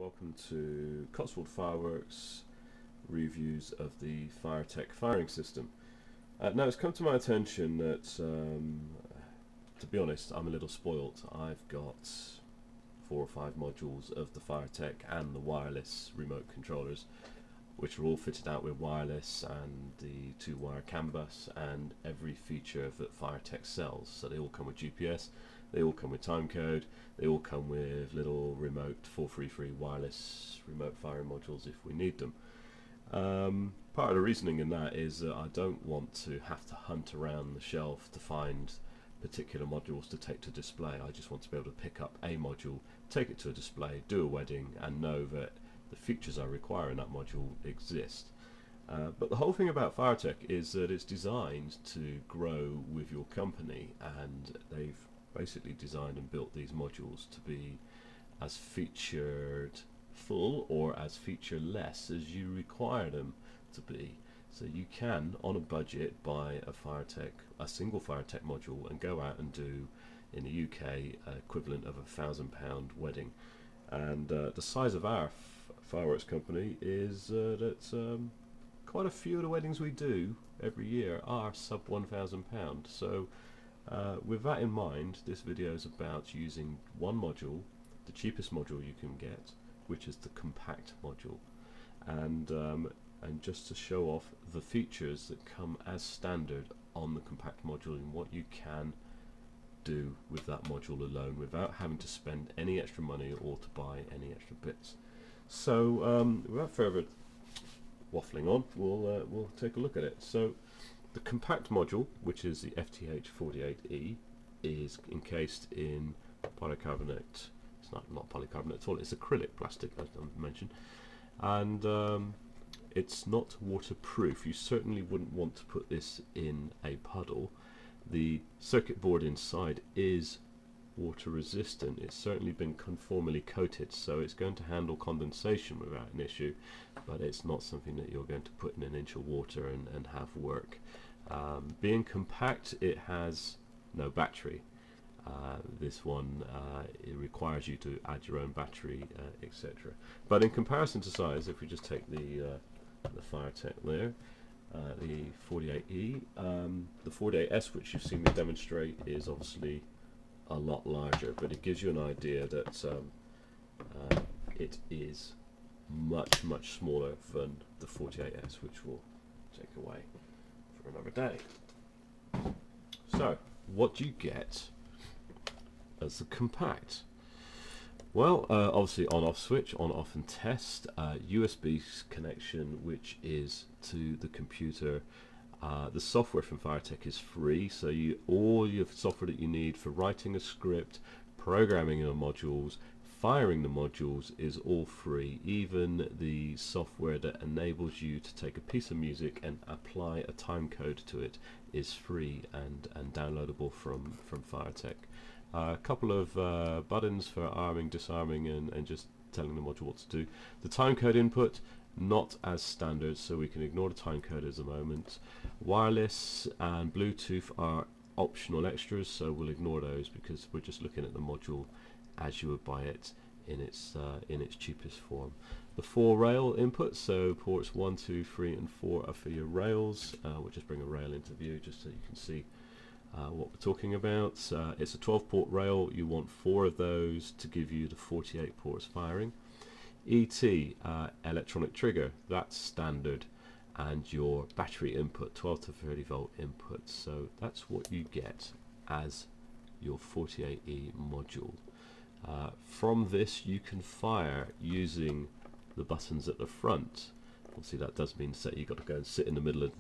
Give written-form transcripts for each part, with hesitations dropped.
welcome to Cotswold Fireworks reviews of the FireTEK firing system. Now it's come to my attention that, to be honest, I'm a little spoilt. I've got 4 or 5 modules of the FireTEK and the wireless remote controllers, which are all fitted out with wireless and the 2-wire CAN bus and every feature that FireTEK sells. So they all come with GPS, they all come with timecode, they all come with little remote 433 wireless remote firing modules if we need them. Part of the reasoning in that is that I don't want to have to hunt around the shelf to find particular modules to take to display. I just want to be able to pick up a module, take it to a display, do a wedding, and know that the features I require in that module exist. But the whole thing about FireTEK is that it's designed to grow with your company, and they've basically designed and built these modules to be as featured full or as feature less as you require them to be. So you can, on a budget, buy a single FireTEK module and go out and do, in the UK, equivalent of £1,000 wedding. And the size of our fireworks company is that quite a few of the weddings we do every year are sub £1,000. So with that in mind, this video is about using one module, the cheapest module you can get, which is the compact module, and just to show off the features that come as standard on the compact module and what you can do with that module alone without having to spend any extra money or to buy any extra bits. So without further waffling on, we'll take a look at it. So the compact module, which is the FTH 48E, is encased in polycarbonate. It's not polycarbonate at all, it's acrylic plastic, as I mentioned, and it's not waterproof. You certainly wouldn't want to put this in a puddle. The circuit board inside is water resistant. It's certainly been conformally coated, so it's going to handle condensation without an issue, but it's not something that you're going to put in an inch of water and have work. Being compact, it has no battery. This one, it requires you to add your own battery, etc. But in comparison to size, if we just take the FireTEK there, the 48E, the 48S, which you've seen me demonstrate, is obviously a lot larger, but it gives you an idea that it is much smaller than the 48S, which we'll take away for another day. So what do you get as the compact? Well, obviously on-off switch, on-off and test, USB connection, which is to the computer. The software from FireTEK is free, so all your software that you need for writing a script, programming the modules, firing the modules is all free. Even the software that enables you to take a piece of music and apply a time code to it is free and downloadable from FireTEK. A couple of buttons for arming, disarming, and just telling the module what to do. The timecode input, not as standard, so we can ignore the timecode at the moment. Wireless and Bluetooth are optional extras, so we'll ignore those because we're just looking at the module as you would buy it in its cheapest form. The 4 rail inputs, so ports 1, 2, 3, and 4 are for your rails. We'll just bring a rail into view just so you can see what we're talking about. It's a 12-port rail. You want 4 of those to give you the 48 ports firing. ET, electronic trigger, that's standard, and your battery input, 12 to 30 volt input. So that's what you get as your 48E module. From this you can fire using the buttons at the front. Obviously that does mean that you've got to go and sit in the middle of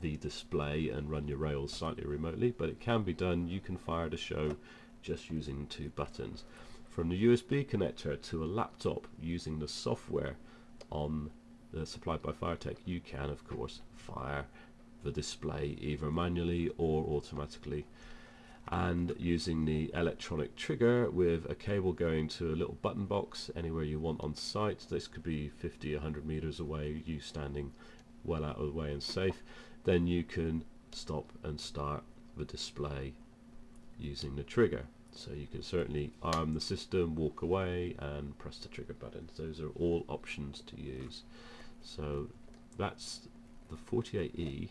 the display and run your rails slightly remotely, but it can be done. You can fire the show just using 2 buttons. From the USB connector to a laptop using the software supplied by FireTEK, you can of course fire the display either manually or automatically. And using the electronic trigger with a cable going to a little button box anywhere you want on site. This could be 50, 100 meters away, you standing well out of the way and safe. Then you can stop and start the display using the trigger. So you can certainly arm the system, walk away, and press the trigger button. Those are all options to use. So that's the 48E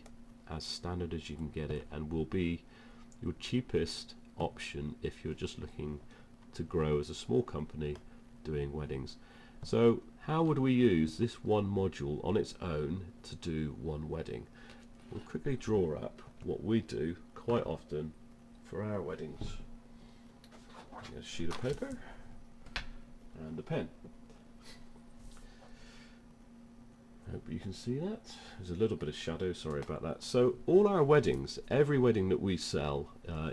as standard as you can get it, and will be your cheapest option if you're just looking to grow as a small company doing weddings. So how would we use this one module on its own to do one wedding? We'll quickly draw up what we do quite often for our weddings. A sheet of paper and a pen. Hope you can see that. There's a little bit of shadow, sorry about that. So all our weddings, every wedding that we sell,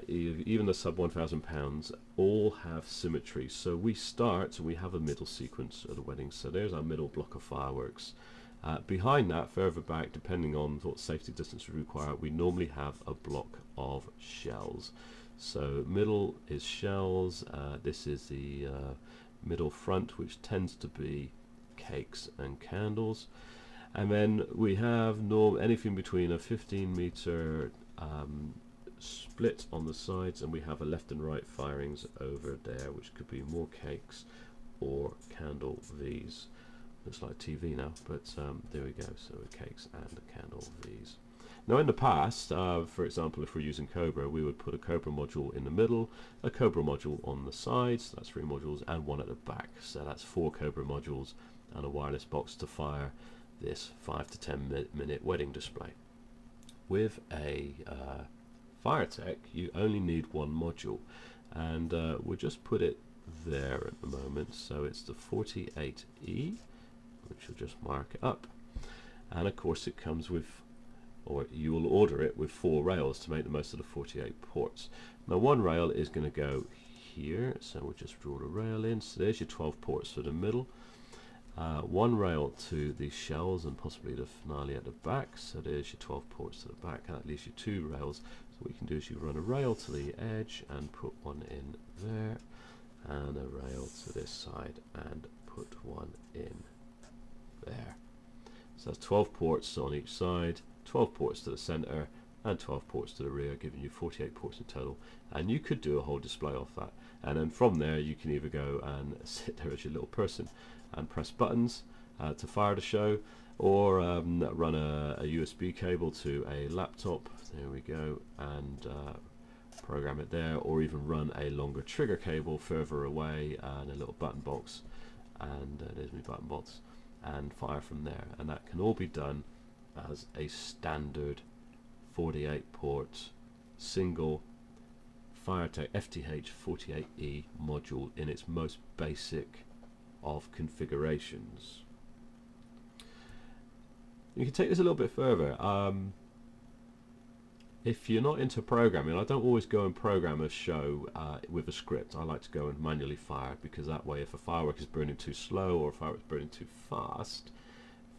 even the sub £1,000, all have symmetry. So we start and we have a middle sequence of the wedding. So there's our middle block of fireworks. Behind that, further back, depending on what safety distance we require, we normally have a block of shells. So middle is shells, this is the middle front, which tends to be cakes and candles. And then we have anything between a 15-meter split on the sides, and we have a left and right firings over there, which could be more cakes or candle V's. Looks like TV now, but there we go. So cakes and candle V's. Now in the past, for example, if we're using Cobra, we would put a Cobra module in the middle, a Cobra module on the sides, that's 3 modules, and 1 at the back. So that's 4 Cobra modules and a wireless box to fire this 5 to 10 minute wedding display. With a FireTEK, you only need 1 module, and we'll just put it there at the moment. So it's the 48E, which will just mark it up, and of course it comes with, or you will order it with 4 rails to make the most of the 48 ports. Now 1 rail is going to go here, so we'll just draw the rail in. So there's your 12 ports to the middle. 1 rail to the shells and possibly the finale at the back. So there's your 12 ports to the back, and that leaves you 2 rails. So what you can do is you run a rail to the edge and put 1 in there, and a rail to this side and put 1 in there. So that's 12 ports on each side, 12 ports to the center, and 12 ports to the rear, giving you 48 ports in total. And you could do a whole display off that, and then from there you can either go and sit there as your little person and press buttons to fire the show, or run a USB cable to a laptop, there we go, and program it there, or even run a longer trigger cable further away and a little button box, and there's my button box, and fire from there. And that can all be done as a standard 48 port single FireTEK FTH 48E module in its most basic of configurations. You can take this a little bit further. If you're not into programming, I don't always go and program a show with a script. I like to go and manually fire, because that way if a firework is burning too slow or a firework is burning too fast,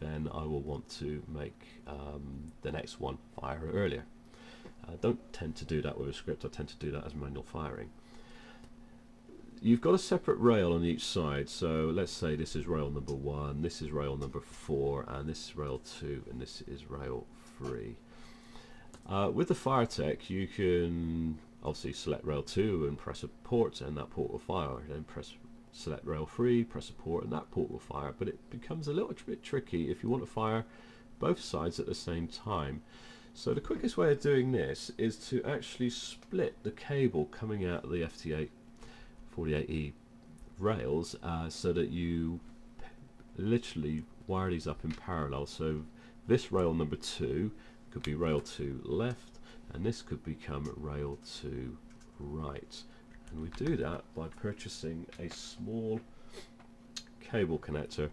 then I will want to make the next one fire earlier. I don't tend to do that with a script. I tend to do that as manual firing. You've got a separate rail on each side. So let's say this is rail number 1, this is rail number 4, and this is rail 2, and this is rail 3. With the FireTEK, you can obviously select rail 2 and press a port, and that port will fire. Then select rail 3, press a port, and that port will fire. But it becomes a little bit tricky if you want to fire both sides at the same time. So the quickest way of doing this is to actually split the cable coming out of the FTH 48E rails, so that you literally wire these up in parallel. So this rail number 2 could be rail 2 left, and this could become rail 2 right. And we do that by purchasing a small cable connector.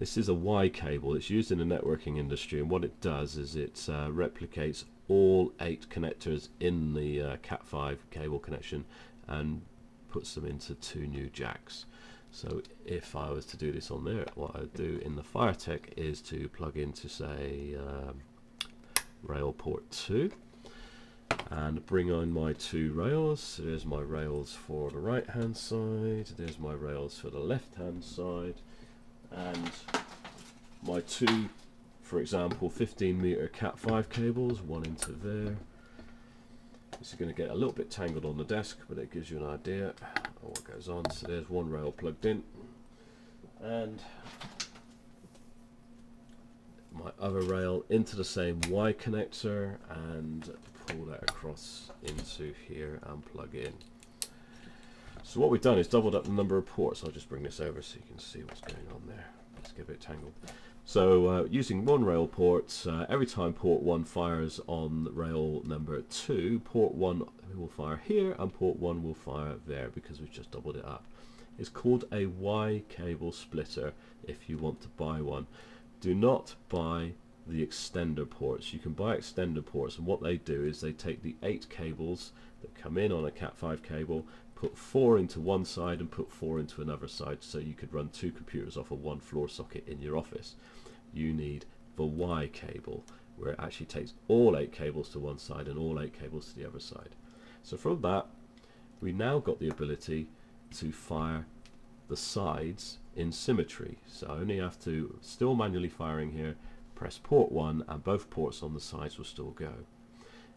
This is a Y cable. It's used in the networking industry, and what it does is it replicates all 8 connectors in the Cat5 cable connection and puts them into 2 new jacks. So if I was to do this on there, what I'd do in the FireTEK is to plug into, say, rail port 2 and bring on my 2 rails. So there's my rails for the right hand side, there's my rails for the left hand side, and my 2, for example, 15-meter Cat5 cables, 1 into there, This is going to get a little bit tangled on the desk, but it gives you an idea of what goes on. So there's one rail plugged in, and my other rail into the same Y connector, and pull that across into here and plug in. So what we've done is doubled up the number of ports. I'll just bring this over so you can see what's going on there. Let's get a bit tangled. So using one rail port, every time port 1 fires on rail number 2, port 1 will fire here and port 1 will fire there, because we've just doubled it up. It's called a Y cable splitter if you want to buy one. Do not buy the extender ports. You can buy extender ports, and what they do is they take the 8 cables that come in on a Cat5 cable, put 4 into one side and put 4 into another side, so you could run 2 computers off of one floor socket in your office. You need the Y cable, where it actually takes all 8 cables to one side and all 8 cables to the other side. So from that, we now got the ability to fire the sides in symmetry. So I only have to, still manually firing here, press port 1 and both ports on the sides will still go.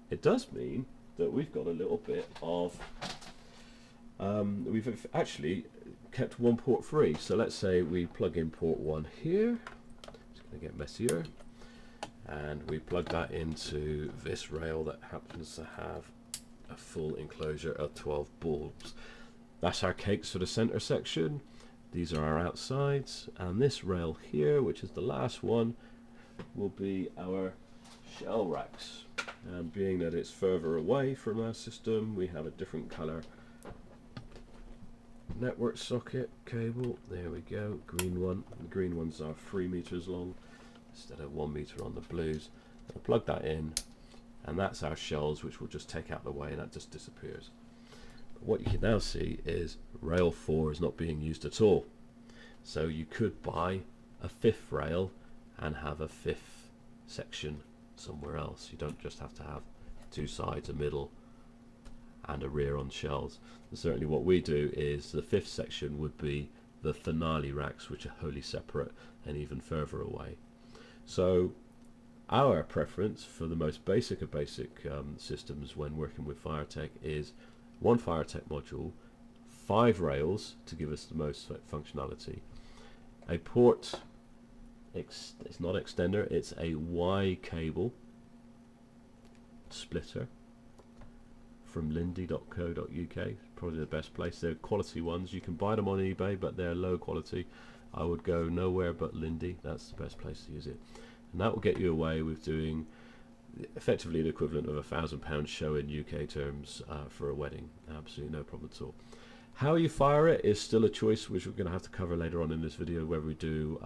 It does mean that we've got a little bit of we've actually kept one port free. So let's say we plug in port 1 here. It's going to get messier, and we plug that into this rail that happens to have a full enclosure of 12 bulbs. That's our cakes for the center section. These are our outsides, and this rail here, which is the last one, will be our shell racks. And being that it's further away from our system, we have a different color network socket cable. There we go, green one. The green ones are 3 meters long instead of 1 meter on the blues. I'll plug that in, and that's our shells, which we'll just take out of the way, and that just disappears. But what you can now see is rail 4 is not being used at all. So you could buy a 5th rail and have a 5th section somewhere else. You don't just have to have 2 sides, a middle and a rear on shells. And certainly what we do is the 5th section would be the finale racks, which are wholly separate and even further away. So our preference for the most basic of basic systems when working with FireTEK is one FireTEK module, 5 rails to give us the most functionality, a port, it's not extender, it's a Y cable splitter from lindy.co.uk, probably the best place. They're quality ones. You can buy them on eBay, but they're low quality. I would go nowhere but Lindy. That's the best place to use it, and that will get you away with doing effectively the equivalent of £1,000 show in UK terms for a wedding. Absolutely no problem at all. How you fire it is still a choice, which we're going to have to cover later on in this video, whether we do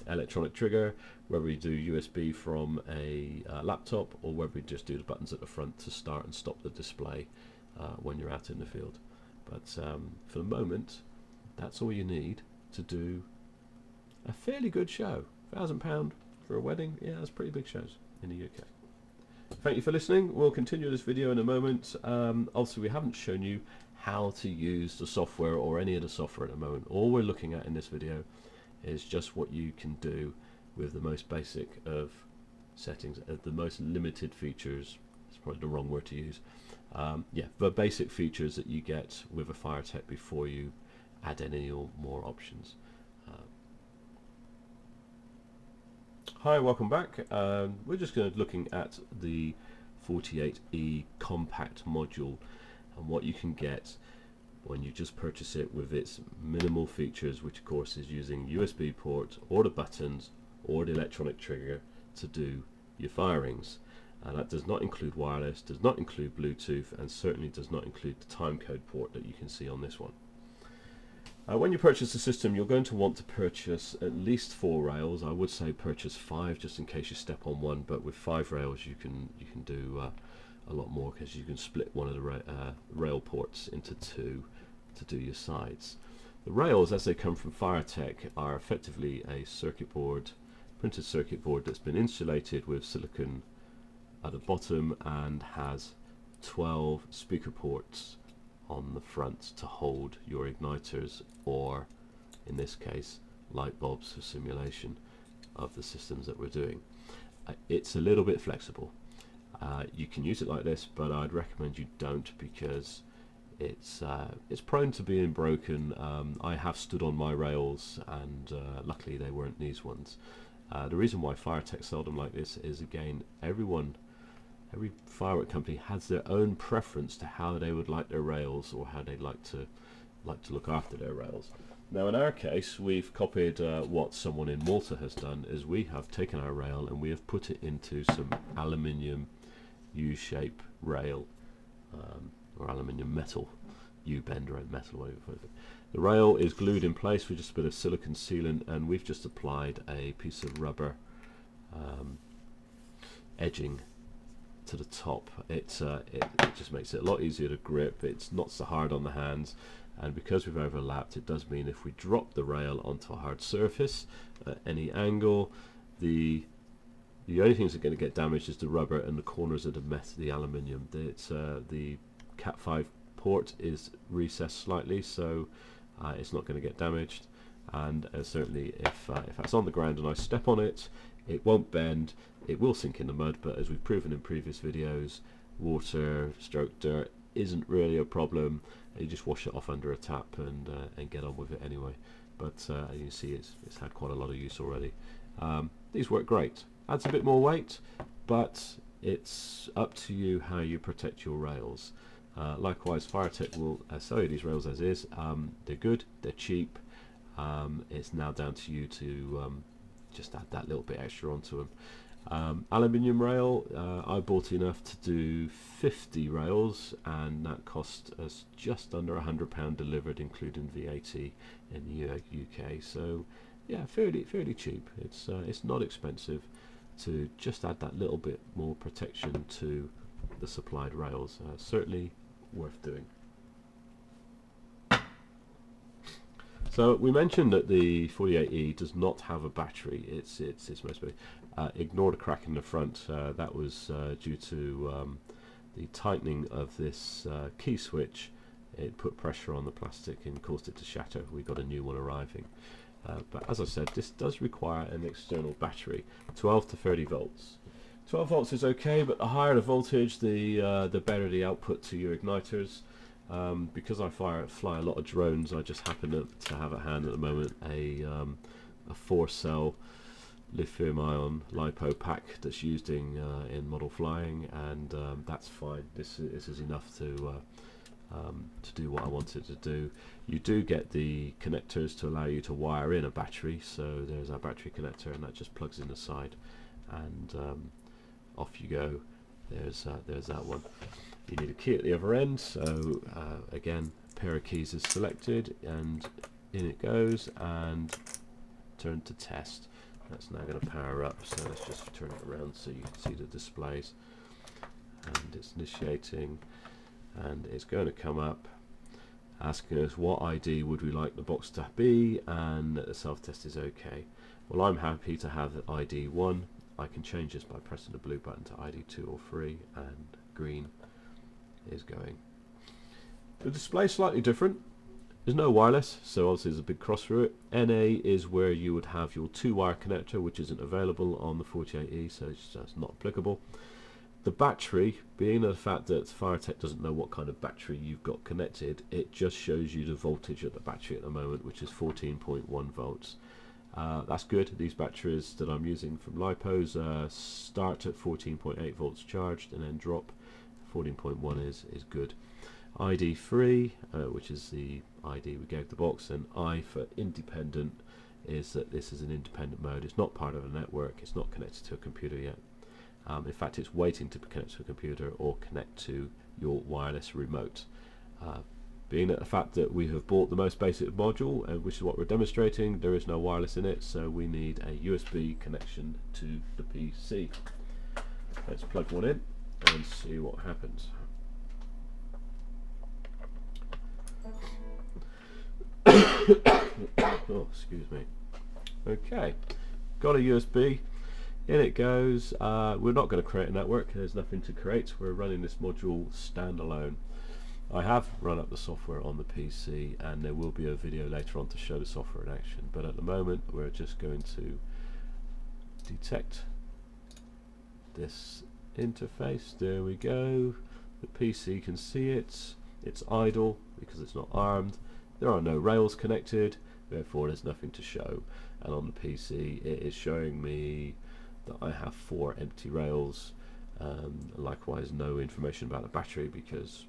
electronic trigger, whether we do USB from a laptop, or whether we just do the buttons at the front to start and stop the display when you're out in the field. But for the moment, that's all you need to do a fairly good show. £1,000 for a wedding, yeah, that's pretty big shows in the UK. Thank you for listening. We'll continue this video in a moment. Also, we haven't shown you how to use the software or any of the software at the moment. All we're looking at in this video is just what you can do with the most basic of settings, the most limited features. It's probably the wrong word to use. Yeah, the basic features that you get with a FireTEK before you add any or more options. Hi, welcome back. We're just going to looking at the 48E compact module and what you can get when you just purchase it with its minimal features, which of course is using USB port or the buttons or the electronic trigger to do your firings. And that does not include wireless, does not include Bluetooth, and certainly does not include the timecode port that you can see on this one. When you purchase the system, you're going to want to purchase at least 4 rails. I would say purchase 5 just in case you step on one, but with 5 rails you can do a lot more, because you can split one of the rail ports into 2 to do your sides. The rails, as they come from FireTEK, are effectively a circuit board, printed circuit board that's been insulated with silicon at the bottom and has 12 speaker ports on the front to hold your igniters, or in this case light bulbs for simulation of the systems that we're doing. It's a little bit flexible. You can use it like this, but I'd recommend you don't, because it's prone to being broken. I have stood on my rails, and luckily they weren't these ones. The reason why FireTEK sold them like this is, again, every firework company has their own preference to how they would like their rails, or how they'd like to look after their rails. Now in our case, we've copied what someone in Malta has done, is we have taken our rail and we have put it into some aluminium U-shape rail, or aluminium metal, U-bend or metal, whatever. The rail is glued in place with just a bit of silicon sealant, and we've just applied a piece of rubber edging to the top. It just makes it a lot easier to grip. It's not so hard on the hands, and because we've overlapped, it does mean if we drop the rail onto a hard surface at any angle, the only things that are going to get damaged is the rubber and the corners of the aluminium. The Cat 5 port is recessed slightly, so it's not going to get damaged, and certainly if that's on the ground and I step on it, it won't bend. It will sink in the mud, but as we've proven in previous videos, water stroke dirt isn't really a problem. You just wash it off under a tap and get on with it anyway. But as you can see, it's had quite a lot of use already. These work great. Adds a bit more weight, but it's up to you how you protect your rails. Likewise, FireTEK will sell you these rails as is. They're good, they're cheap. It's now down to you to just add that little bit extra onto them. Aluminium rail, I bought enough to do 50 rails, and that cost us just under £100 delivered, including VAT in the UK. So yeah, fairly cheap. It's not expensive to just add that little bit more protection to the supplied rails. Certainly worth doing. So we mentioned that the 48E does not have a battery. It's mostly ignore the crack in the front. That was due to the tightening of this key switch. It put pressure on the plastic and caused it to shatter. We got a new one arriving. But as I said, this does require an external battery, 12 to 30 volts. 12 volts is okay, but the higher the voltage, the better the output to your igniters. Because I fly a lot of drones, I just happen to have at hand at the moment a 4-cell lithium-ion LiPo pack that's used in model flying, and that's fine. This is enough to do what I wanted to do. You do get the connectors to allow you to wire in a battery, so there's our battery connector, and that just plugs in the side, and off you go. There's that one. You need a key at the other end, so again, a pair of keys is selected, and in it goes, and turn to test. That's now going to power up, so let's just turn it around so you can see the displays, and it's initiating, and it's going to come up asking us what ID would we like the box to be, and the self-test is okay. Well, I'm happy to have the ID 1. I can change this by pressing the blue button to ID 2 or 3, and green is going. The display is slightly different. There's no wireless, so obviously there's a big cross through it. NA is where you would have your 2-wire connector, which isn't available on the 48E, so it's not applicable. The battery, being the fact that FireTEK doesn't know what kind of battery you've got connected, it just shows you the voltage of the battery at the moment, which is 14.1 volts. That's good. These batteries that I'm using from LiPos start at 14.8 volts charged and then drop. 14.1 is good. ID 3, which is the ID we gave the box, and I for independent is that this is an independent mode. It's not part of a network. It's not connected to a computer yet. In fact, it's waiting to connect to a computer or connect to your wireless remote. Being that the fact that we have bought the most basic module, which is what we're demonstrating, there is no wireless in it, so we need a USB connection to the PC. Let's plug one in and see what happens. Oh, excuse me. Okay, got a USB. In it goes. We're not going to create a network. There's nothing to create. We're running this module standalone. I have run up the software on the PC, and there will be a video later on to show the software in action, but at the moment we're just going to detect this interface. There we go. The PC can see it. It's idle because it's not armed. There are no rails connected, therefore there's nothing to show. And on the PC it is showing me that I have 4 empty rails. Likewise, no information about the battery because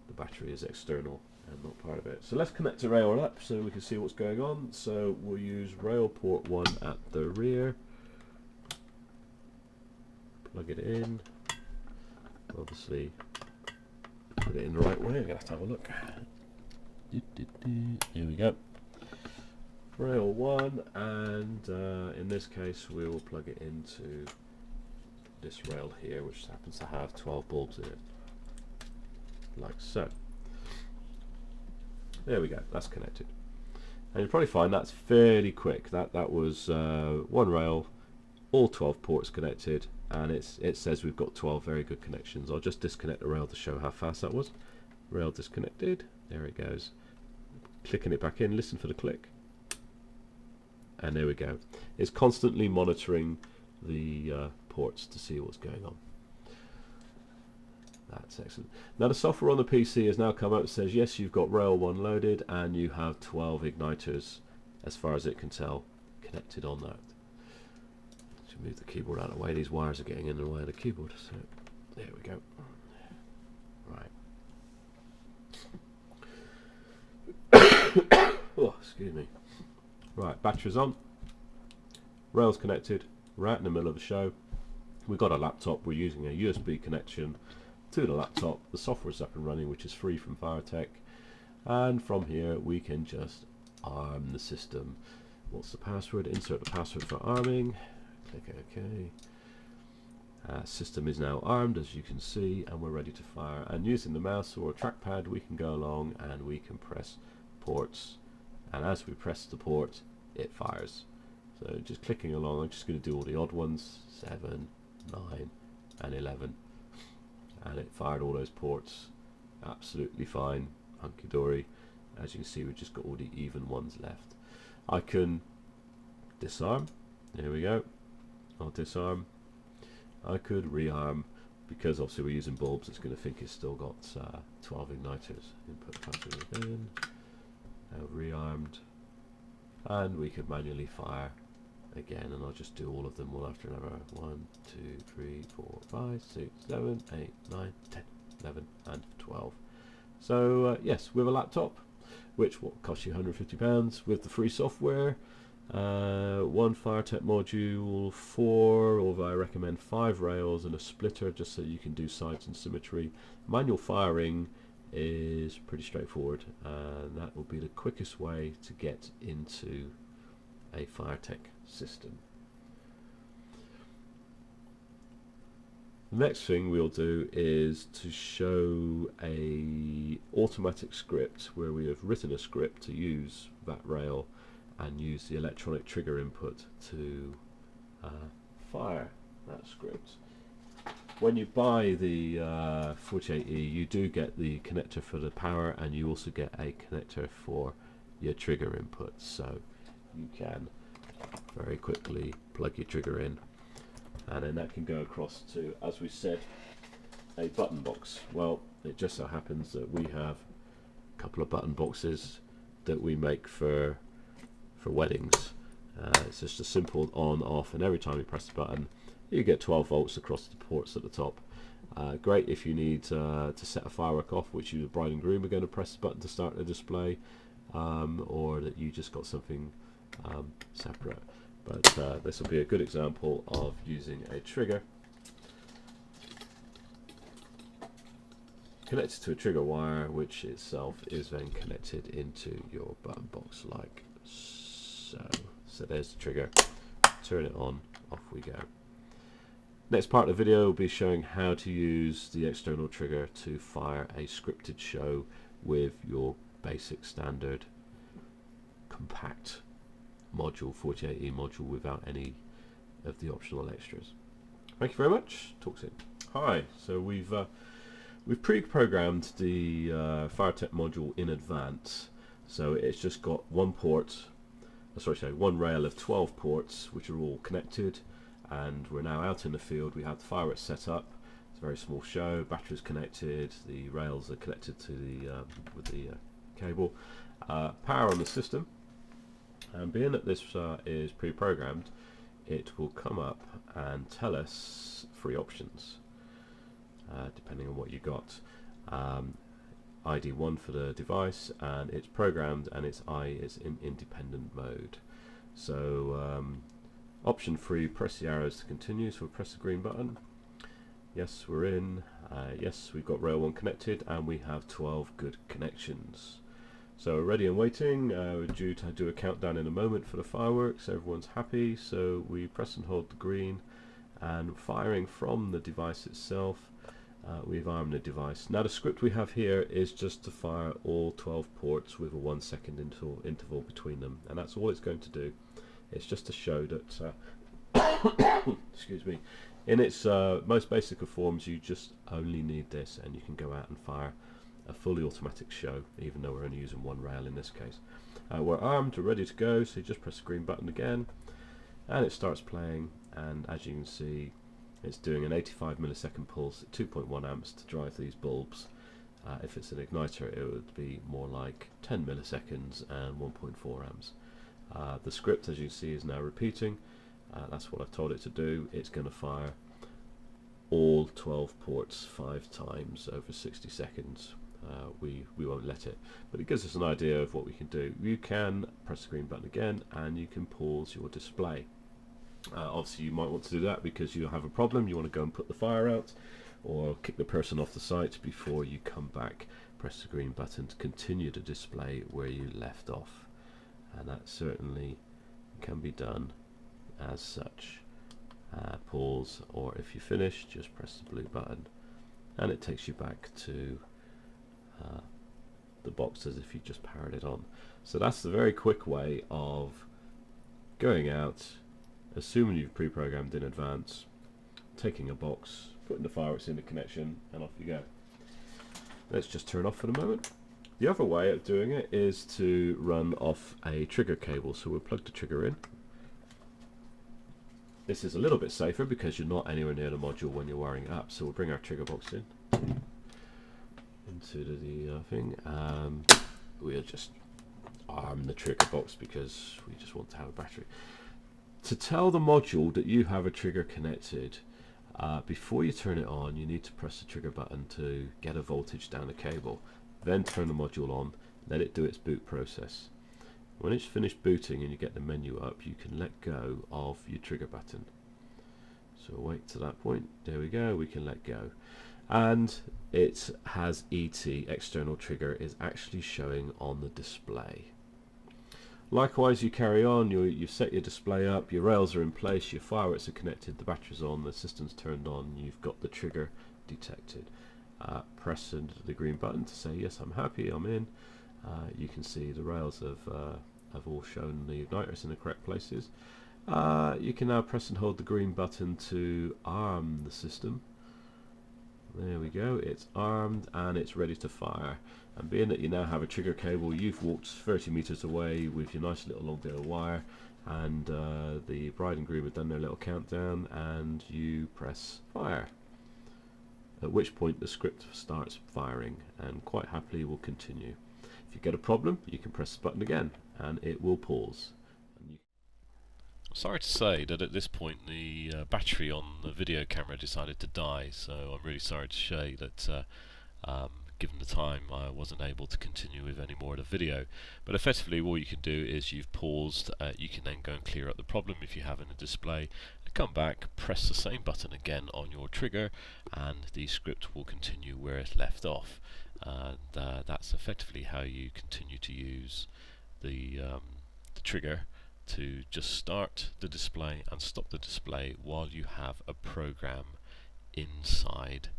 the battery is external and not part of it. So let's connect the rail up so we can see what's going on. So we'll use rail port 1 at the rear. Plug it in. Obviously, put it in the right way. I'm going to have to have a look. Here we go. Rail 1, and in this case we will plug it into this rail here, which happens to have 12 bulbs in it, like so. There we go, that's connected. And you'll probably find that's fairly quick. That was one rail, all 12 ports connected, and it says we've got 12 very good connections. I'll just disconnect the rail to show how fast that was. Rail disconnected, there it goes. Clicking it back in, listen for the click. And there we go. It's constantly monitoring the ports to see what's going on. That's excellent. Now the software on the PC has now come up and says yes, you've got rail 1 loaded and you have 12 igniters, as far as it can tell, connected on that. Should move the keyboard out of the way. These wires are getting in the way of the keyboard. So there we go. Right. Oh, excuse me. Right, battery's on, rails connected, right in the middle of the show. We've got a laptop, we're using a USB connection to the laptop. The software's up and running, which is free from FireTEK, and from here we can just arm the system. What's the password? Insert the password for arming, click OK. System is now armed, as you can see, and we're ready to fire. And using the mouse or a trackpad we can go along and we can press ports, and as we press the port it fires. So just clicking along, I'm just going to do all the odd ones, 7, 9 and 11, and it fired all those ports absolutely fine, hunky-dory. As you can see, we've just got all the even ones left. I can disarm, there we go, I'll disarm. I could rearm, because obviously we're using bulbs, it's going to think it's still got 12 igniters. Input password again. Now rearmed, and we could manually fire again, and I'll just do all of them one after another. 1, 2, 3, 4, 5, 6, 7, 8, 9, 10, 11 and 12. So yes, with a laptop, which will cost you £150 with the free software, 1 FireTEK module, 4, or I recommend 5 rails and a splitter, just so you can do sides and symmetry. Manual firing is pretty straightforward, and that will be the quickest way to get into a FireTEK system. The next thing we'll do is to show a automatic script where we have written a script to use that rail and use the electronic trigger input to fire that script. When you buy the 48E, you do get the connector for the power, and you also get a connector for your trigger input, so you can very quickly plug your trigger in, and then that can go across to, as we said, a button box. Well, it just so happens that we have a couple of button boxes that we make for weddings. It's just a simple on off, and every time you press the button you get 12 volts across the ports at the top. Great if you need to set a firework off, which you, the bride and groom, are going to press the button to start the display, or that you just got something separate. But this will be a good example of using a trigger connected to a trigger wire, which itself is then connected into your button box like so. So there's the trigger, turn it on, off we go. Next part of the video will be showing how to use the external trigger to fire a scripted show with your basic standard compact module, 48E module, without any of the optional extras. Thank you very much. Talk soon. Hi. So we've pre-programmed the FireTEK module in advance, so it's just got one rail of 12 ports, which are all connected, and we're now out in the field. We have the fireworks set up. It's a very small show. Batteries connected. The rails are connected to the with the cable. Power on the system. And being that this is pre-programmed, it will come up and tell us 3 options, depending on what you got. ID 1 for the device, and it's programmed, and its I is in independent mode. So option 3, press the arrows to continue. So we'll press the green button. Yes, we're in. Yes, we've got rail 1 connected, and we have 12 good connections. So ready and waiting. We're due to do a countdown in a moment for the fireworks. Everyone's happy, so we press and hold the green, and firing from the device itself. We've armed the device. Now the script we have here is just to fire all 12 ports with a 1 second interval between them, and that's all it's going to do. It's just to show that excuse me, in its most basic of forms, you just only need this, and you can go out and fire a fully automatic show, even though we're only using 1 rail in this case. We're armed, we're ready to go, so you just press the green button again, and it starts playing, and as you can see, it's doing an 85 millisecond pulse at 2.1 amps to drive these bulbs. If it's an igniter, it would be more like 10 milliseconds and 1.4 amps. The script, as you see, is now repeating. That's what I've told it to do. It's going to fire all 12 ports 5 times over 60 seconds. We won't let it, but it gives us an idea of what we can do. You can press the green button again, and you can pause your display. Obviously you might want to do that because you have a problem, you want to go and put the fire out, or kick the person off the site before you come back. Press the green button to continue to display where you left off, and that certainly can be done as such. Pause, or if you finish, just press the blue button, and it takes you back to the box as if you just powered it on. So that's the very quick way of going out, assuming you've pre-programmed in advance, taking a box, putting the fireworks in the connection, and off you go. Let's just turn off for the moment. The other way of doing it is to run off a trigger cable. So we'll plug the trigger in. This is a little bit safer because you're not anywhere near the module when you're wiring it up. So we'll bring our trigger box in into the thing. We'll just arm the trigger box because we just want to have a battery. To tell the module that you have a trigger connected, before you turn it on, you need to press the trigger button to get a voltage down the cable. Then turn the module on, let it do its boot process. When it's finished booting and you get the menu up, you can let go of your trigger button. So wait to that point. There we go, we can let go. And it has ET, external trigger, is actually showing on the display. Likewise, you carry on, you've set your display up, your rails are in place, your fireworks are connected, the battery's on, the system's turned on, you've got the trigger detected. Press the green button to say, yes, I'm happy, I'm in. You can see the rails have all shown the igniters in the correct places. You can now press and hold the green button to arm the system. There we go, it's armed and it's ready to fire. And being that you now have a trigger cable, you've walked 30 meters away with your nice little long bit of wire, and the bride and groom have done their little countdown, and you press fire. At which point the script starts firing, and quite happily will continue. If you get a problem, you can press the button again, and it will pause. Sorry to say that at this point the battery on the video camera decided to die, so I'm really sorry to say that given the time I wasn't able to continue with any more of the video. But effectively what you can do is you've paused, you can then go and clear up the problem if you have in the display, and come back, press the same button again on your trigger, and the script will continue where it left off. And that's effectively how you continue to use the trigger to just start the display and stop the display while you have a program inside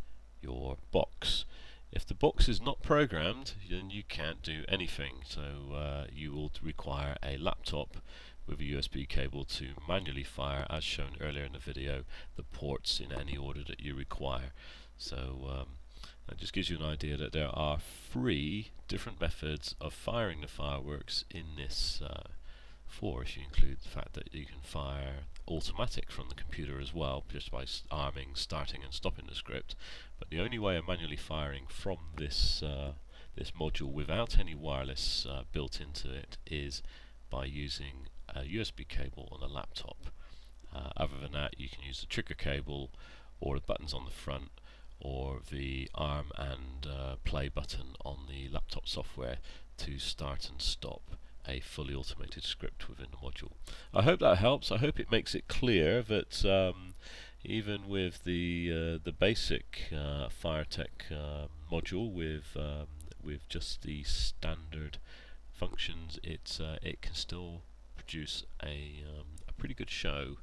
your box. If the box is not programmed, then you can't do anything, so you will require a laptop with a USB cable to manually fire, as shown earlier in the video, the ports in any order that you require. So that just gives you an idea that there are 3 different methods of firing the fireworks in this before, if you include the fact that you can fire automatic from the computer as well, just by arming, starting and stopping the script. But the only way of manually firing from this this module without any wireless built into it is by using a USB cable on a laptop. Other than that, you can use the trigger cable or the buttons on the front or the arm and play button on the laptop software to start and stop a fully automated script within the module. I hope that helps. I hope it makes it clear that even with the basic FireTEK module with just the standard functions, it can still produce a pretty good show.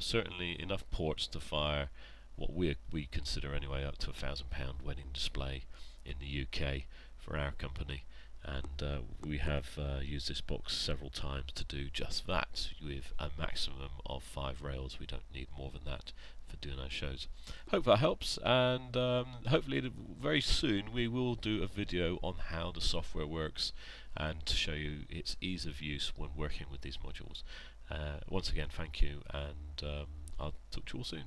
Certainly enough ports to fire what we consider anyway up to £1,000 wedding display in the UK for our company, and we have used this box several times to do just that with a maximum of 5 rails. We don't need more than that for doing our shows. Hope that helps, and hopefully very soon we will do a video on how the software works and to show you its ease of use when working with these modules. Once again, thank you, and I'll talk to you all soon.